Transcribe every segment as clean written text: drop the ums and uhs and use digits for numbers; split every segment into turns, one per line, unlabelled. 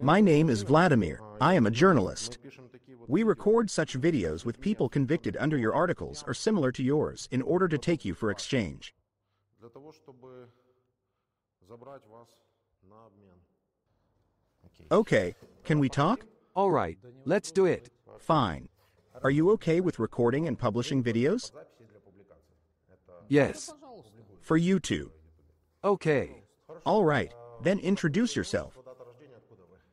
My name is Vladimir. I am a journalist. We record such videos with people convicted under your articles or similar to yours in order to take you for exchange. Okay, can we talk?
All right, let's do it.
Fine. Are you okay with recording and publishing videos?
Yes.
For YouTube.
Okay.
All right, then introduce yourself.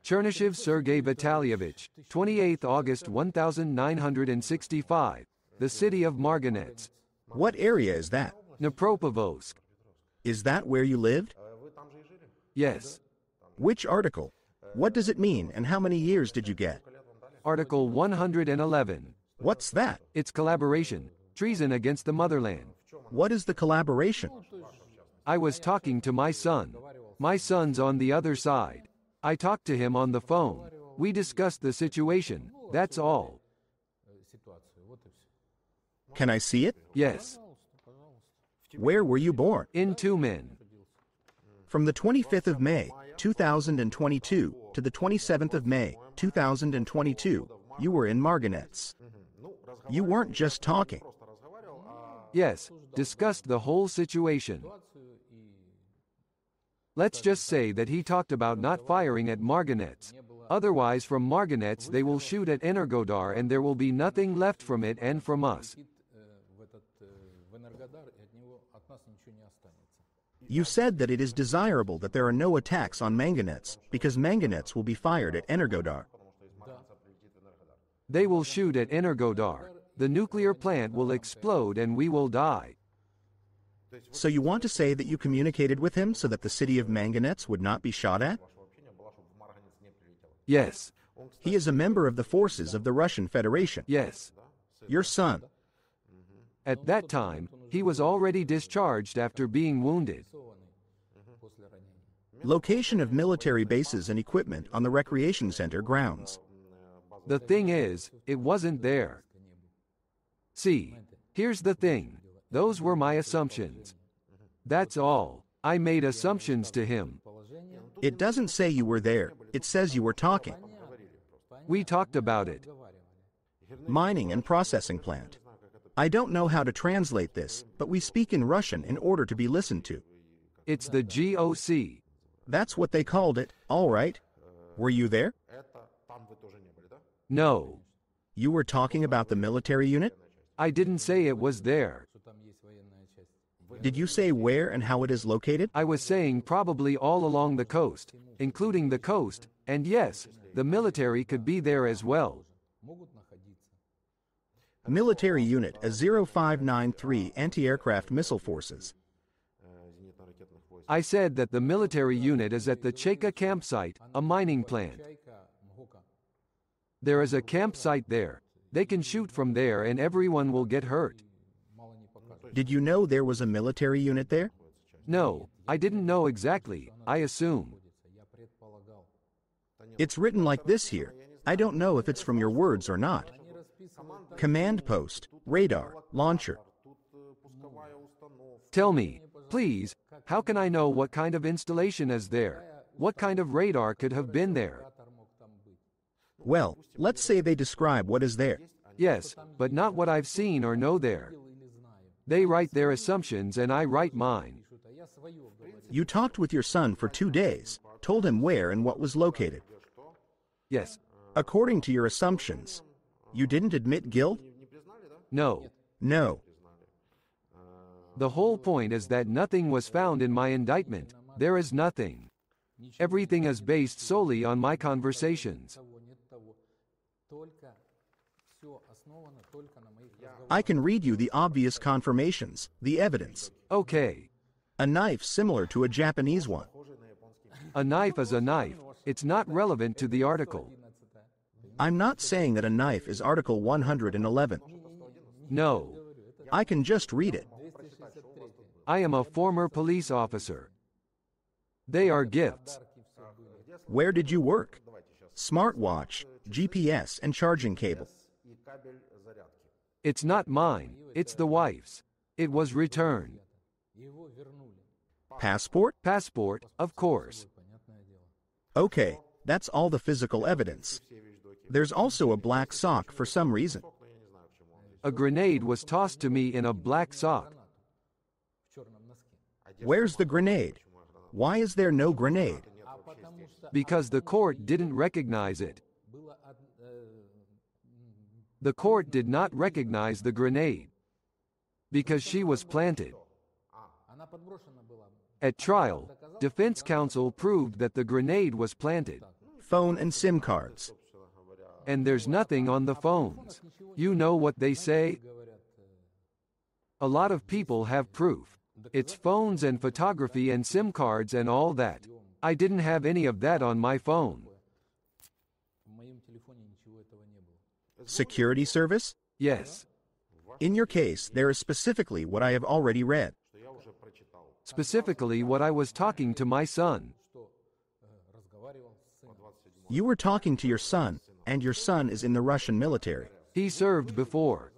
Chernyshev Sergei Vitalyevich, 28th August 1965, the city of Marganets.
What area is that?
Dnipropetrovsk.
Is that where you lived?
Yes.
Which article? What does it mean and how many years did you get?
Article 111.
What's that?
It's collaboration, treason against the motherland.
What is the collaboration?
I was talking to my son. My son's on the other side. I talked to him on the phone. We discussed the situation, that's all.
Can I see it?
Yes.
Where were you born?
In Tumen.
From the 25th of May, 2022 to the 27th of May, 2022, you were in Marganets. You weren't just talking.
Yes, discussed the whole situation. Let's just say that he talked about not firing at Marganets. Otherwise from Marganets they will shoot at Energodar and there will be nothing left from it and from us.
You said that it is desirable that there are no attacks on manganets, because manganets will be fired at Energodar.
They will shoot at Energodar. The nuclear plant will explode and we will die.
So you want to say that you communicated with him so that the city of Manganets would not be shot at?
Yes.
He is a member of the forces of the Russian Federation.
Yes.
Your son.
At that time, he was already discharged after being wounded.
Location of military bases and equipment on the recreation center grounds.
The thing is, it wasn't there. See, here's the thing. Those were my assumptions. That's all. I made assumptions to him.
It doesn't say you were there. It says you were talking.
We talked about it.
Mining and processing plant. I don't know how to translate this, but we speak in Russian in order to be listened to.
It's the GOC.
That's what they called it, all right. Were you there?
No.
You were talking about the military unit?
I didn't say it was there.
Did you say where and how it is located?
I was saying probably all along the coast, including the coast, and yes, the military could be there as well.
Military unit, a 0593 anti-aircraft missile forces.
I said that the military unit is at the Cheka campsite, a mining plant. There is a campsite there. They can shoot from there and everyone will get hurt.
Did you know there was a military unit there?
No, I didn't know exactly, I assume.
It's written like this here. I don't know if it's from your words or not. Command post, radar, launcher.
Tell me, please, how can I know what kind of installation is there? What kind of radar could have been there?
Well, let's say they describe what is there.
Yes, but not what I've seen or know there. They write their assumptions and I write mine.
You talked with your son for 2 days, told him where and what was located.
Yes.
According to your assumptions, you didn't admit guilt?
No.
No.
The whole point is that nothing was found in my indictment. There is nothing. Everything is based solely on my conversations.
I can read you the obvious confirmations, the evidence.
Okay.
A knife similar to a Japanese one.
A knife is a knife. It's not relevant to the article.
I'm not saying that a knife is Article 111.
No.
I can just read it.
I am a former police officer. They are gifts.
Where did you work? Smartwatch, GPS, and charging cable.
It's not mine, it's the wife's. It was returned.
Passport?
Passport, of course.
Okay, That's all the physical evidence. There's also a black sock for some reason.
A grenade was tossed to me in a black sock.
Where's the grenade? Why is there no grenade?
Because the court didn't recognize it. The court did not recognize the grenade. Because she was planted. At trial, defense counsel proved that the grenade was planted.
Phone and SIM cards.
And there's nothing on the phones. You know what they say? A lot of people have proof. It's phones and photography and SIM cards and all that. I didn't have any of that on my phone.
Security service?
Yes.
In your case, there is specifically what I have already read.
Specifically what I was talking to my son.
You were talking to your son, and your son is in the Russian military.
He served before.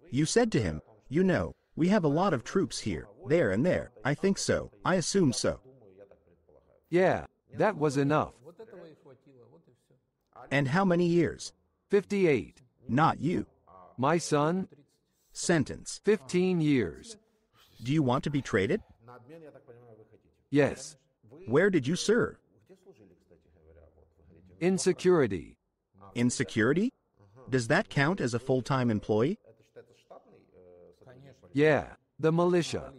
You said to him, you know, we have a lot of troops here, there and there. I think so. I assume so.
Yeah, that was enough.
And how many years?
58.
Not you.
My son?
Sentence.
15 years.
Do you want to be traded?
Yes.
Where did you serve?
In security.
In security? Does that count as a full-time employee?
Yeah, the militia.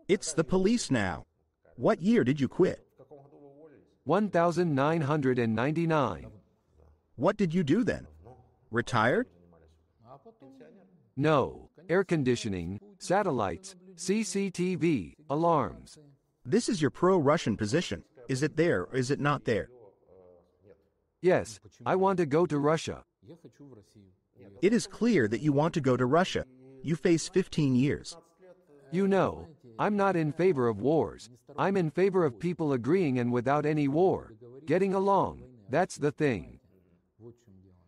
It's the police now. What year did you quit?
1999.
What did you do then? Retired?
No, air conditioning, satellites, CCTV, alarms.
This is your pro-Russian position. Is it there or is it not there?
Yes, I want to go to Russia.
It is clear that you want to go to Russia. You face 15 years.
You know, I'm not in favor of wars. I'm in favor of people agreeing and without any war. Getting along, that's the thing.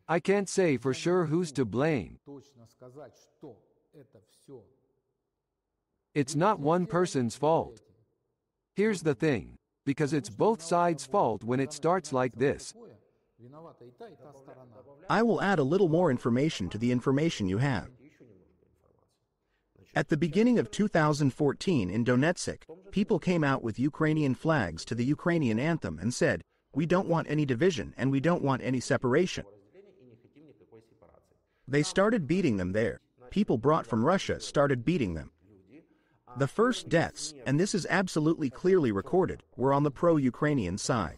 I can't say for sure who's to blame. It's not one person's fault. Here's the thing, because it's both sides' fault when it starts like this.
I will add a little more information to the information you have. At the beginning of 2014 in Donetsk, people came out with Ukrainian flags to the Ukrainian anthem and said, "We don't want any division and we don't want any separation." They started beating them there. People brought from Russia started beating them. The first deaths, and this is absolutely clearly recorded, were on the pro-Ukrainian side.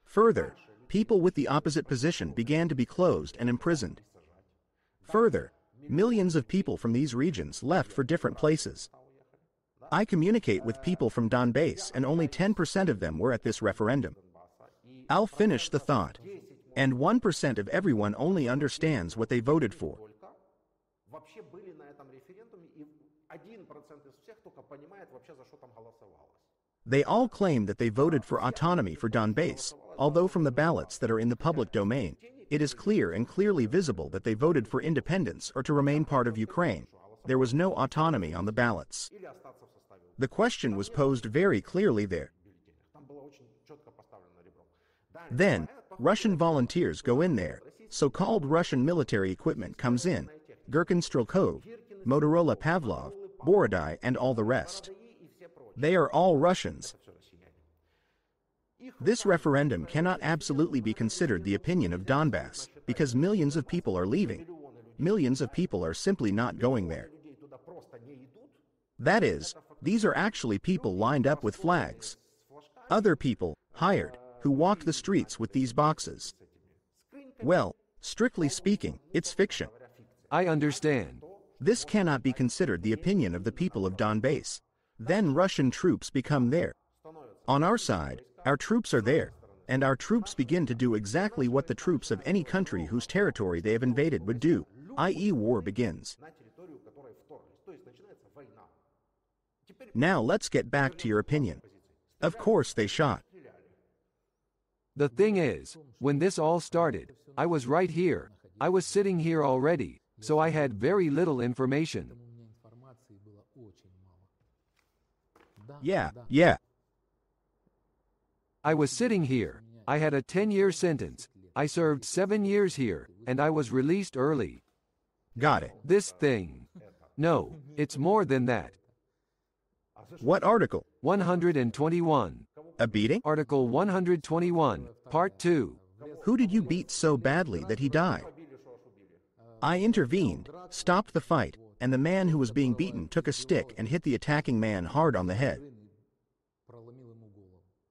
Further, people with the opposite position began to be closed and imprisoned. Further, millions of people from these regions left for different places. I communicate with people from Donbass and only 10% of them were at this referendum. I'll finish the thought. And 1% of everyone only understands what they voted for. They all claim that they voted for autonomy for Donbass, although from the ballots that are in the public domain, it is clear and clearly visible that they voted for independence or to remain part of Ukraine. There was no autonomy on the ballots. The question was posed very clearly there. Then, Russian volunteers go in there, so-called Russian military equipment comes in, Gherkin Strelkov, Motorola Pavlov, Borodai and all the rest. They are all Russians. This referendum cannot absolutely be considered the opinion of Donbass, because millions of people are leaving. Millions of people are simply not going there. That is, these are actually people lined up with flags. Other people, hired, who walked the streets with these boxes. Well, strictly speaking, it's fiction.
I understand.
This cannot be considered the opinion of the people of Donbass. Then Russian troops become there. On our side, our troops are there, and our troops begin to do exactly what the troops of any country whose territory they have invaded would do, i.e. war begins. Now let's get back to your opinion. Of course they shot.
The thing is, when this all started, I was right here. I was sitting here already, so I had very little information.
Yeah.
I was sitting here. I had a 10-year sentence. I served 7 years here, and I was released early.
Got it.
This thing. No, it's more than that.
What article?
121.
A beating?
Article 121, Part 2.
Who did you beat so badly that he died? I intervened, stopped the fight, and the man who was being beaten took a stick and hit the attacking man hard on the head.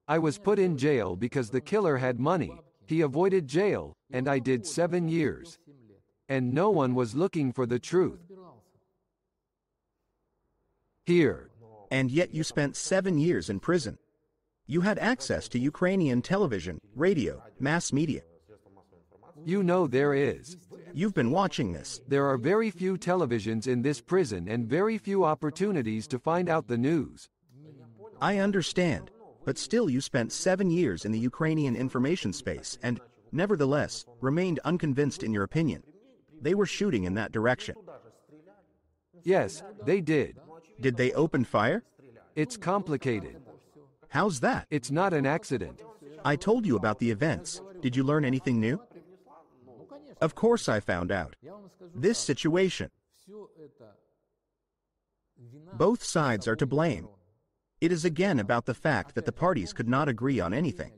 I was put in jail because the killer had money. He avoided jail, and I did 7 years. And no one was looking for the truth. Here.
And yet you spent 7 years in prison. You had access to Ukrainian television, radio, mass media.
You know there is.
You've been watching this.
There are very few televisions in this prison and very few opportunities to find out the news.
I understand, but still you spent 7 years in the Ukrainian information space and, nevertheless, remained unconvinced in your opinion. They were shooting in that direction.
Yes, they did.
Did they open fire?
It's complicated.
How's that?
It's not an accident.
I told you about the events. Did you learn anything new? Of course I found out. This situation. Both sides are to blame. It is again about the fact that the parties could not agree on anything.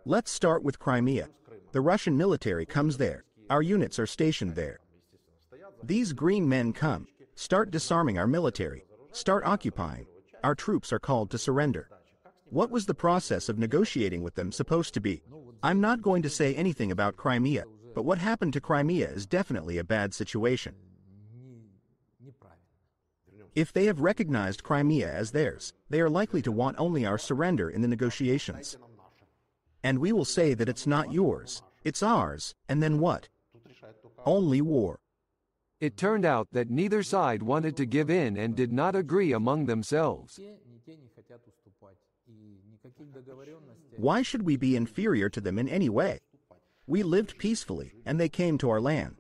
Let's start with Crimea. The Russian military comes there. Our units are stationed there. These green men come, start disarming our military, start occupying. Our troops are called to surrender. What was the process of negotiating with them supposed to be? I'm not going to say anything about Crimea, but what happened to Crimea is definitely a bad situation. If they have recognized Crimea as theirs, they are likely to want only our surrender in the negotiations. And we will say that it's not yours, it's ours, and then what? Only war.
It turned out that neither side wanted to give in and did not agree among themselves.
Why should we be inferior to them in any way? We lived peacefully, and they came to our land.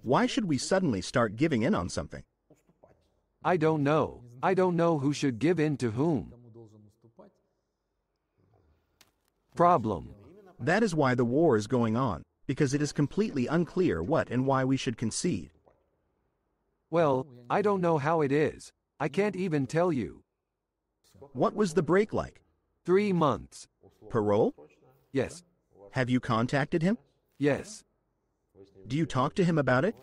Why should we suddenly start giving in on something?
I don't know. I don't know who should give in to whom. Problem.
That is why the war is going on, because it is completely unclear what and why we should concede.
Well, I don't know how it is. I can't even tell you.
What was the break like?
3 months.
Parole?
Yes.
Have you contacted him?
Yes.
Do you talk to him about it?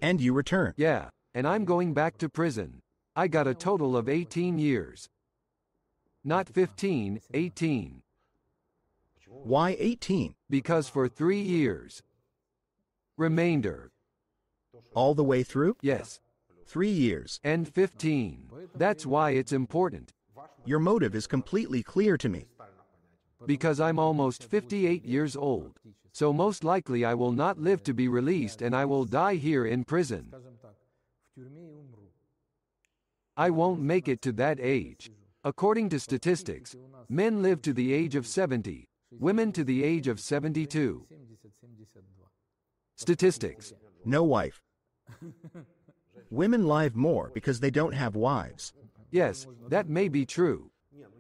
And you return?
Yeah, and I'm going back to prison. I got a total of 18 years. Not 15, 18.
Why 18?
Because for 3 years. Remainder.
All the way through?
Yes.
3 years.
And 15. That's why it's important.
Your motive is completely clear to me.
Because I'm almost 58 years old. So most likely I will not live to be released and I will die here in prison. I won't make it to that age. According to statistics, men live to the age of 70, women to the age of 72. Statistics.
No wife. Women live more because they don't have wives.
Yes, that may be true.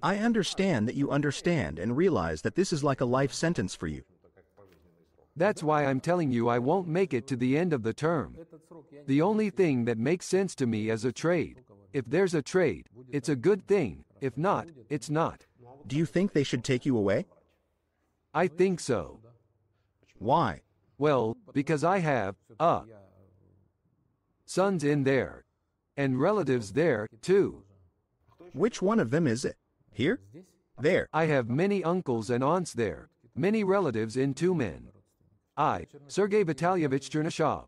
I understand that you understand and realize that this is like a life sentence for you.
That's why I'm telling you I won't make it to the end of the term. The only thing that makes sense to me is a trade. If there's a trade, it's a good thing. If not, it's not.
Do you think they should take you away?
I think so.
Why?
Well, because I have, sons in there. And relatives there, too.
Which one of them is it? Here? There.
I have many uncles and aunts there. Many relatives in Tumen. I, Sergei Vitalyevich Chernyshev.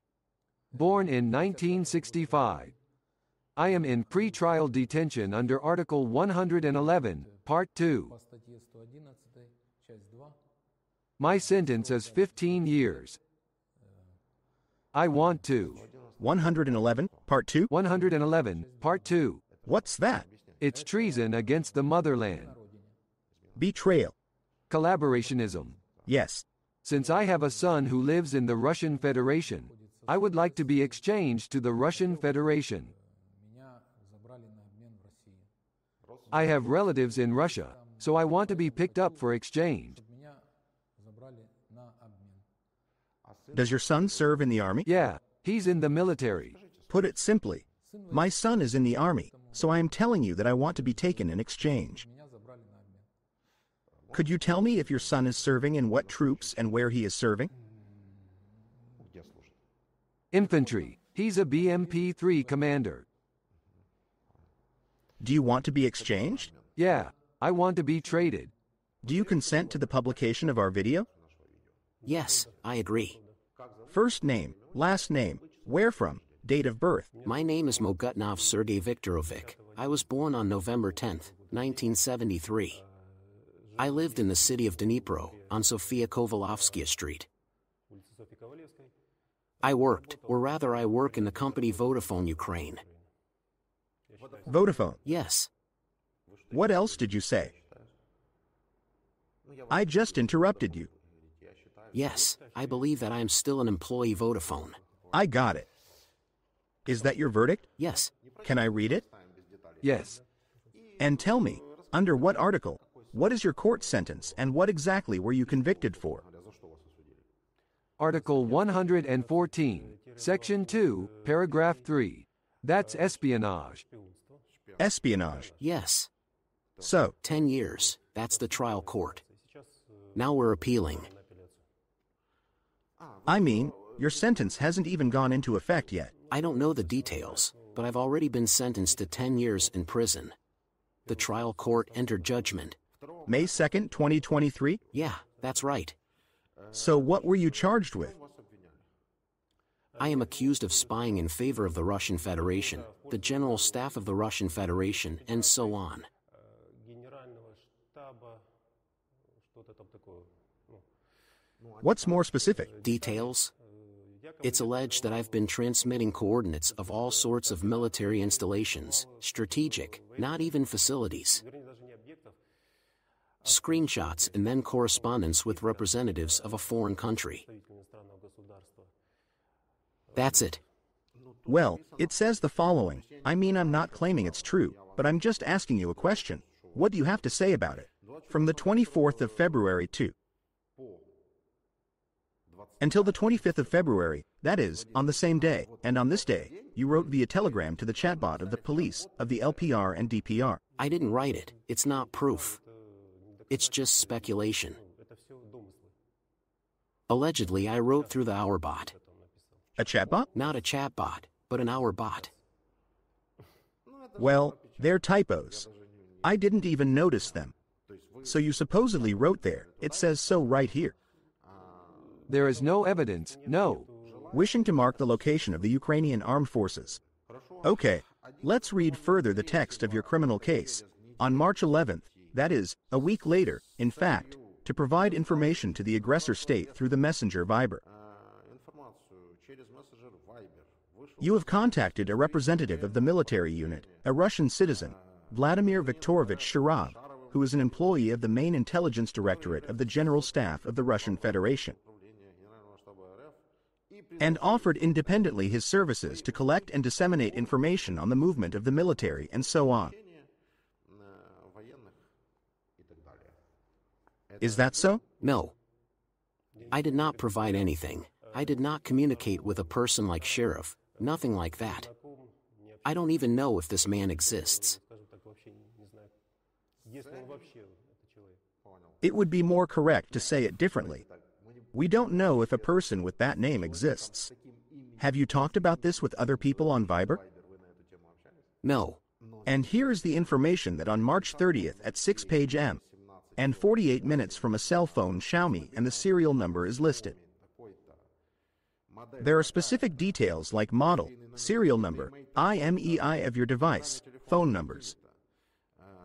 Born in 1965. I am in pre-trial detention under Article 111, Part 2. My sentence is 15 years. I want to.
111, Part 2?
111, Part 2.
What's that?
It's treason against the motherland.
Betrayal.
Collaborationism.
Yes.
Since I have a son who lives in the Russian Federation, I would like to be exchanged to the Russian Federation. I have relatives in Russia, so I want to be picked up for exchange.
Does your son serve in the army?
Yeah, he's in the military.
Put it simply, my son is in the army, so I am telling you that I want to be taken in exchange. Could you tell me if your son is serving in what troops and where he is serving?
Infantry. He's a BMP-3 commander.
Do you want to be exchanged?
Yeah, I want to be traded.
Do you consent to the publication of our video?
Yes, I agree.
First name, last name, where from, date of birth.
My name is Mogutnov Sergei Viktorovich. I was born on November 10th, 1973. I lived in the city of Dnipro, on Sofia Kovalovskaya Street. I worked, or rather I work in the company Vodafone Ukraine.
Vodafone.
Yes.
What else did you say? I just interrupted you.
Yes, I believe that I am still an employee Vodafone.
I got it. Is that your verdict?
Yes.
Can I read it?
Yes.
And tell me, under what article, what is your court sentence, and what exactly were you convicted for?
Article 114, Section 2, Paragraph 3. That's espionage.
Espionage.
Yes.
So,
10 years, that's the trial court. Now we're appealing.
I mean, your sentence hasn't even gone into effect yet.
I don't know the details, but I've already been sentenced to 10 years in prison. The trial court entered judgment.
May 2nd, 2023?
Yeah, that's right.
So what were you charged with?
I am accused of spying in favor of the Russian Federation, the General Staff of the Russian Federation, and so on.
What's more specific?
Details? It's alleged that I've been transmitting coordinates of all sorts of military installations, strategic, not even facilities. Screenshots and then correspondence with representatives of a foreign country. That's it.
Well, it says the following. I mean, I'm not claiming it's true, but I'm just asking you a question. What do you have to say about it? From the 24th of February to until the 25th of February, that is, on the same day, and on this day, you wrote via telegram to the chatbot of the police, of the LPR and DPR.
I didn't write it. It's not proof. It's just speculation. Allegedly, I wrote through the Hour bot.
A chatbot?
Not a chatbot, but an Hour bot.
Well, they're typos. I didn't even notice them. So you supposedly wrote there. It says so right here.
There is no evidence, no.
Wishing to mark the location of the Ukrainian armed forces. Okay, let's read further the text of your criminal case. On March 11th, that is, a week later, in fact, to provide information to the aggressor state through the messenger Viber. You have contacted a representative of the military unit, a Russian citizen, Vladimir Viktorovich Shirov, who is an employee of the main intelligence directorate of the General Staff of the Russian Federation, and offered independently his services to collect and disseminate information on the movement of the military and so on. Is that so?
No. I did not provide anything. I did not communicate with a person like Sheriff, nothing like that. I don't even know if this man exists.
It would be more correct to say it differently. We don't know if a person with that name exists. Have you talked about this with other people on Viber?
No.
And here is the information that on March 30th at 6 page M, and 48 minutes from a cell phone Xiaomi and the serial number is listed. There are specific details like model, serial number, IMEI of your device, phone numbers.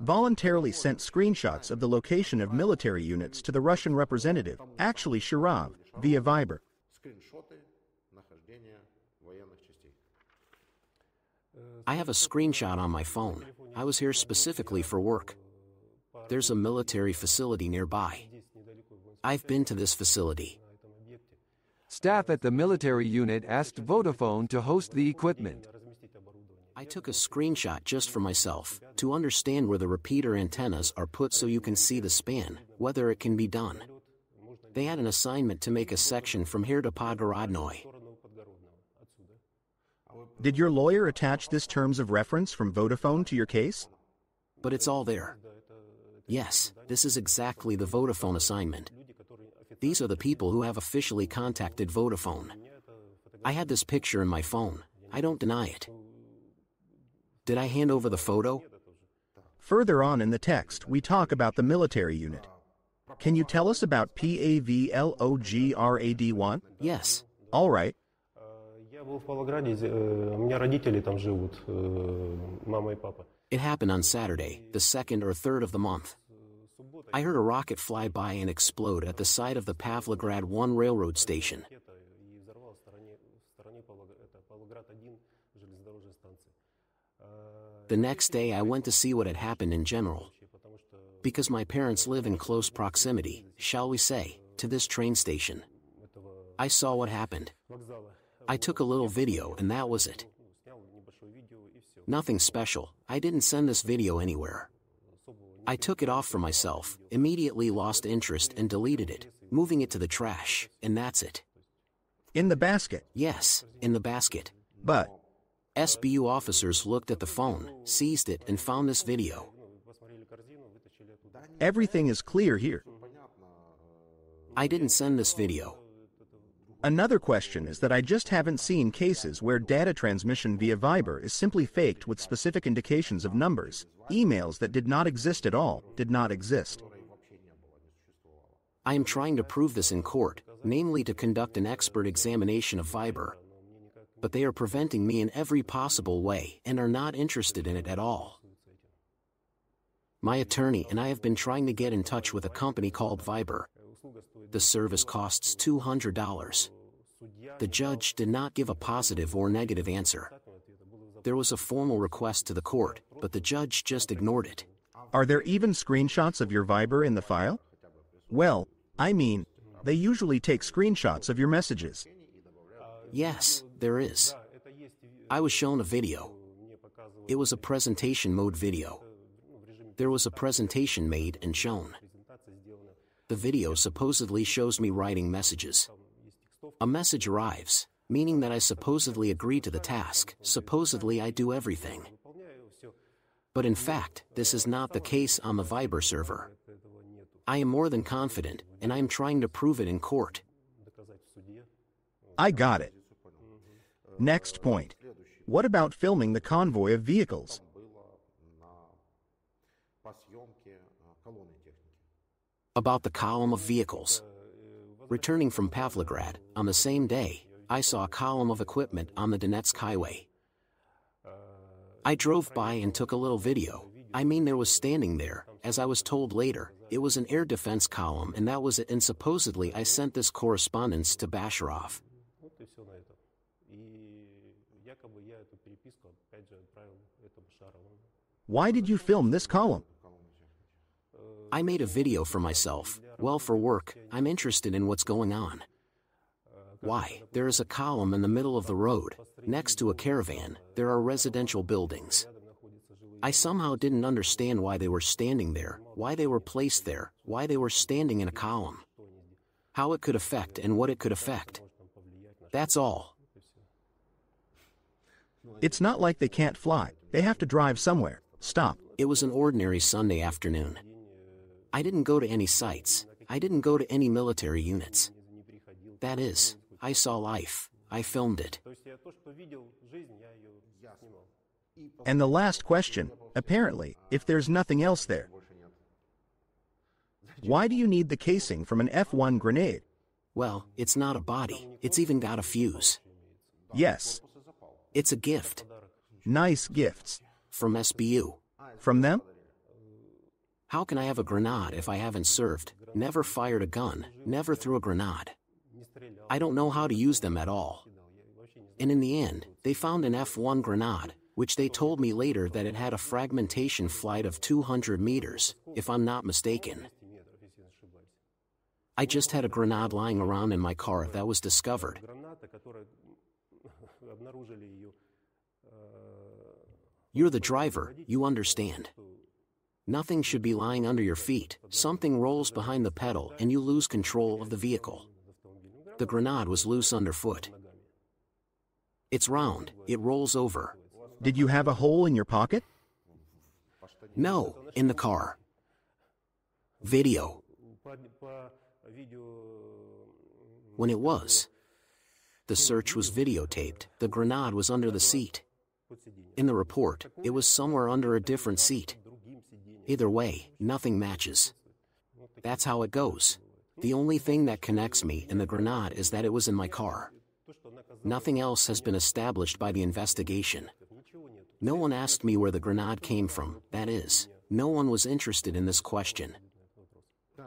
Voluntarily sent screenshots of the location of military units to the Russian representative, actually Shirov, via Viber.
I have a screenshot on my phone. I was here specifically for work. There's a military facility nearby. I've been to this facility.
Staff at the military unit asked Vodafone to host the equipment.
I took a screenshot just for myself, to understand where the repeater antennas are put so you can see the span, whether it can be done. They had an assignment to make a section from here to Podgorodnoy.
Did your lawyer attach this terms of reference from Vodafone to your case?
But it's all there. Yes, this is exactly the Vodafone assignment. These are the people who have officially contacted Vodafone. I had this picture in my phone. I don't deny it. Did I hand over the photo?
Further on in the text, we talk about the military unit. Can you tell us about PAVLOGRAD-1?
Yes.
All right.
It happened on Saturday, the 2nd or 3rd of the month. I heard a rocket fly by and explode at the side of the Pavlograd 1 railroad station. The next day I went to see what had happened in general. Because my parents live in close proximity, shall we say, to this train station. I saw what happened. I took a little video and that was it. Nothing special. I didn't send this video anywhere. I took it off for myself, immediately lost interest and deleted it, moving it to the trash, and that's it.
In the basket?
Yes, in the basket.
But
SBU officers looked at the phone, seized it and found this video.
everything is clear here.
I didn't send this video.
Another question is that I just haven't seen cases where data transmission via Viber is simply faked with specific indications of numbers, emails that did not exist at all, did not exist.
I am trying to prove this in court, namely to conduct an expert examination of Viber. But they are preventing me in every possible way and are not interested in it at all. My attorney and I have been trying to get in touch with a company called Viber. The service costs $200. The judge did not give a positive or negative answer. There was a formal request to the court, but the judge just ignored it.
Are there even screenshots of your Viber in the file? Well, I mean, they usually take screenshots of your messages.
Yes, there is. I was shown a video. It was a presentation mode video. There was a presentation made and shown. The video supposedly shows me writing messages. A message arrives, meaning that I supposedly agree to the task, supposedly I do everything. But in fact, this is not the case on the Viber server. I am more than confident, and I am trying to prove it in court.
I got it. Next point. What about filming the convoy of vehicles?
About the column of vehicles. Returning from Pavlograd, on the same day, I saw a column of equipment on the Donetsk highway. I drove by and took a little video. I mean, there was standing there, as I was told later, it was an air defense column and that was it, and supposedly I sent this correspondence to Basharov.
Why did you film this column?
I made a video for myself. Well, for work, I'm interested in what's going on. Why? There is a column in the middle of the road. Next to a caravan, there are residential buildings. I somehow didn't understand why they were standing there, why they were placed there, why they were standing in a column. How it could affect and what it could affect. That's all.
It's not like they can't fly. They have to drive somewhere. Stop.
It was an ordinary Sunday afternoon. I didn't go to any sites. I didn't go to any military units. That is, I saw life. I filmed it.
And the last question, apparently, if there's nothing else there. Why do you need the casing from an F1 grenade?
Well, it's not a body. It's even got a fuse.
Yes.
It's a gift.
Nice gifts.
From SBU.
From them?
How can I have a grenade if I haven't served, never fired a gun, never threw a grenade? I don't know how to use them at all. And in the end, they found an F1 grenade, which they told me later that it had a fragmentation flight of 200 meters, if I'm not mistaken. I just had a grenade lying around in my car that was discovered. You're the driver, you understand. Nothing should be lying under your feet, something rolls behind the pedal and you lose control of the vehicle. The grenade was loose underfoot. It's round, it rolls over.
Did you have a hole in your pocket?
No, in the car. Video. When it was. The search was videotaped, the grenade was under the seat. In the report, it was somewhere under a different seat. Either way, nothing matches. That's how it goes. The only thing that connects me and the grenade is that it was in my car. Nothing else has been established by the investigation. No one asked me where the grenade came from, that is, no one was interested in this question.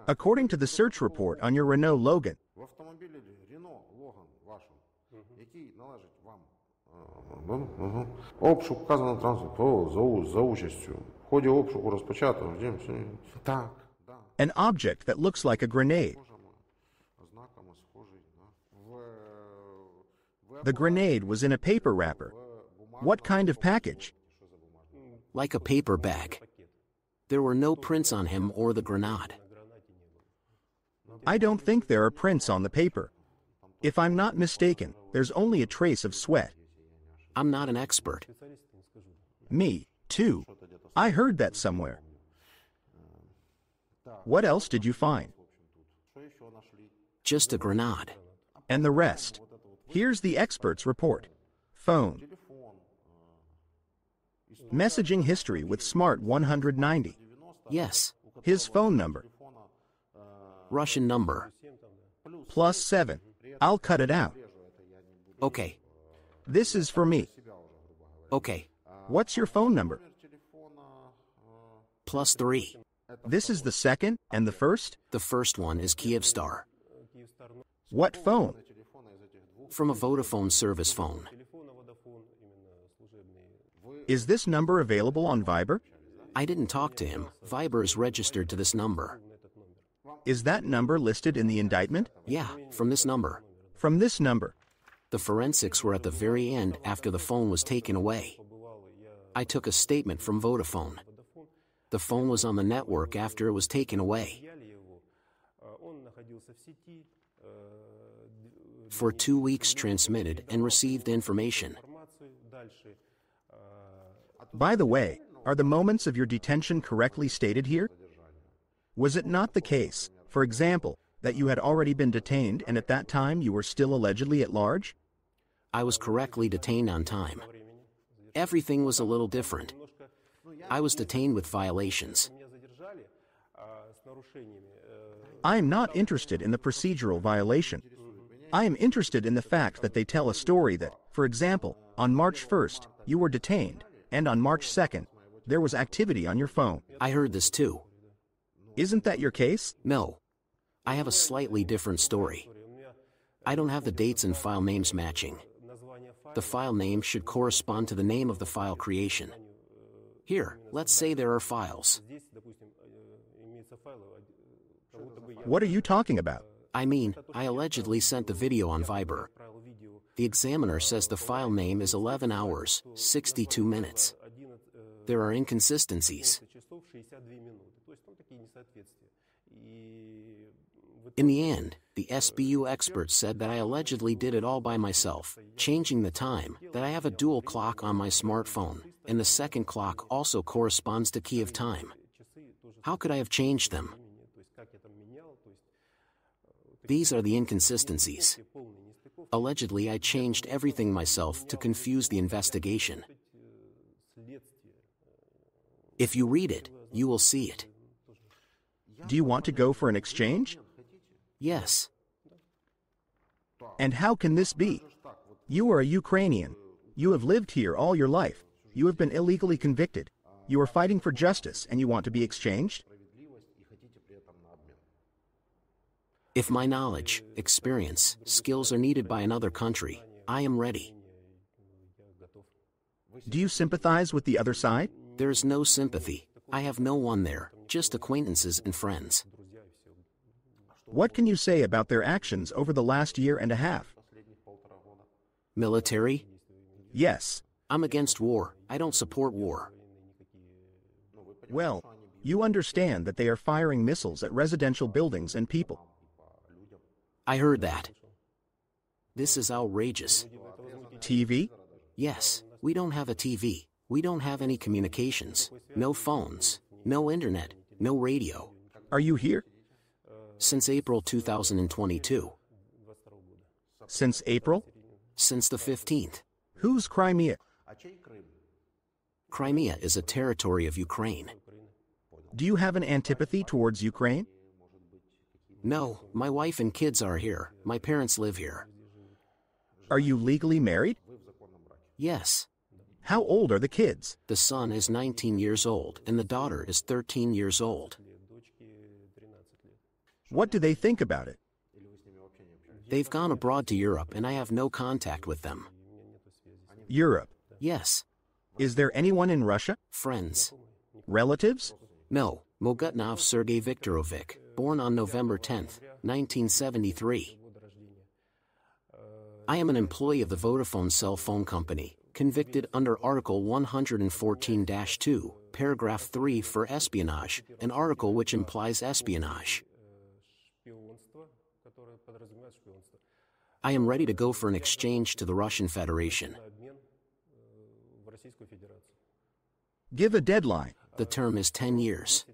According to the search report on your Renault Logan,
Обшук вказано транспорту за участю. В ході обшуку розпочато. Так.
An object that looks like a grenade. The grenade was in a paper wrapper. What kind of package?
Like a paper bag. There were no prints on him or the grenade.
I don't think there are prints on the paper. If I'm not mistaken, there's only a trace of sweat.
I'm not an expert.
Me, too. I heard that somewhere. What else did you find?
Just a grenade.
And the rest. Here's the expert's report. Phone. Messaging history with Smart 190.
Yes.
His phone number.
Russian number.
+7. I'll cut it out.
Okay.
This is for me.
Okay.
What's your phone number?
+3.
This is the second and the first?
The first one is Kyivstar.
What phone?
From a Vodafone service phone.
Is this number available on Viber?
I didn't talk to him. Viber is registered to this number.
Is that number listed in the indictment?
Yeah, from this number.
From this number.
The forensics were at the very end after the phone was taken away. I took a statement from Vodafone. The phone was on the network after it was taken away. For 2 weeks transmitted and received information.
By the way, are the moments of your detention correctly stated here? Was it not the case, for example, that you had already been detained and at that time you were still allegedly at large?
I was correctly detained on time. Everything was a little different. I was detained with violations.
I am not interested in the procedural violation. I am interested in the fact that they tell a story that, for example, on March 1st, you were detained, and on March 2nd, there was activity on your phone.
I heard this too.
Isn't that your case?
No. I have a slightly different story. I don't have the dates and file names matching. The file name should correspond to the name of the file creation. Here, let's say there are files.
What are you talking about?
I mean, I allegedly sent the video on Viber. The examiner says the file name is 11 hours, 62 minutes. There are inconsistencies. In the end, the SBU experts said that I allegedly did it all by myself, changing the time, that I have a dual clock on my smartphone, and the second clock also corresponds to Kiev time. How could I have changed them? These are the inconsistencies. Allegedly, I changed everything myself to confuse the investigation. If you read it, you will see it.
Do you want to go for an exchange?
Yes.
And how can this be? You are a Ukrainian. You have lived here all your life. You have been illegally convicted. You are fighting for justice and you want to be exchanged?
If my knowledge, experience, skills are needed by another country, I am ready.
Do you sympathize with the other side?
There is no sympathy. I have no one there, just acquaintances and friends.
What can you say about their actions over the last year and a half?
Military?
Yes.
I'm against war. I don't support war.
Well, you understand that they are firing missiles at residential buildings and people.
I heard that. This is outrageous.
TV?
Yes, we don't have a TV. We don't have any communications. No phones. No internet. No radio.
Are you here?
Since April 2022.
Since April?
Since the 15th.
Who's Crimea?
Crimea is a territory of Ukraine.
Do you have an antipathy towards Ukraine?
No, my wife and kids are here. My parents live here.
Are you legally married?
Yes.
How old are the kids?
The son is 19 years old and the daughter is 13 years old.
What do they think about it?
They've gone abroad to Europe and I have no contact with them.
Europe.
Yes.
Is there anyone in Russia?
Friends.
Relatives?
No, Mogutnov Sergei Viktorovich, born on November 10, 1973. I am an employee of the Vodafone cell phone company, convicted under Article 114-2, Paragraph 3 for espionage, an article which implies espionage. I am ready to go for an exchange to the Russian Federation.
Give a deadline.
The term is 10 years.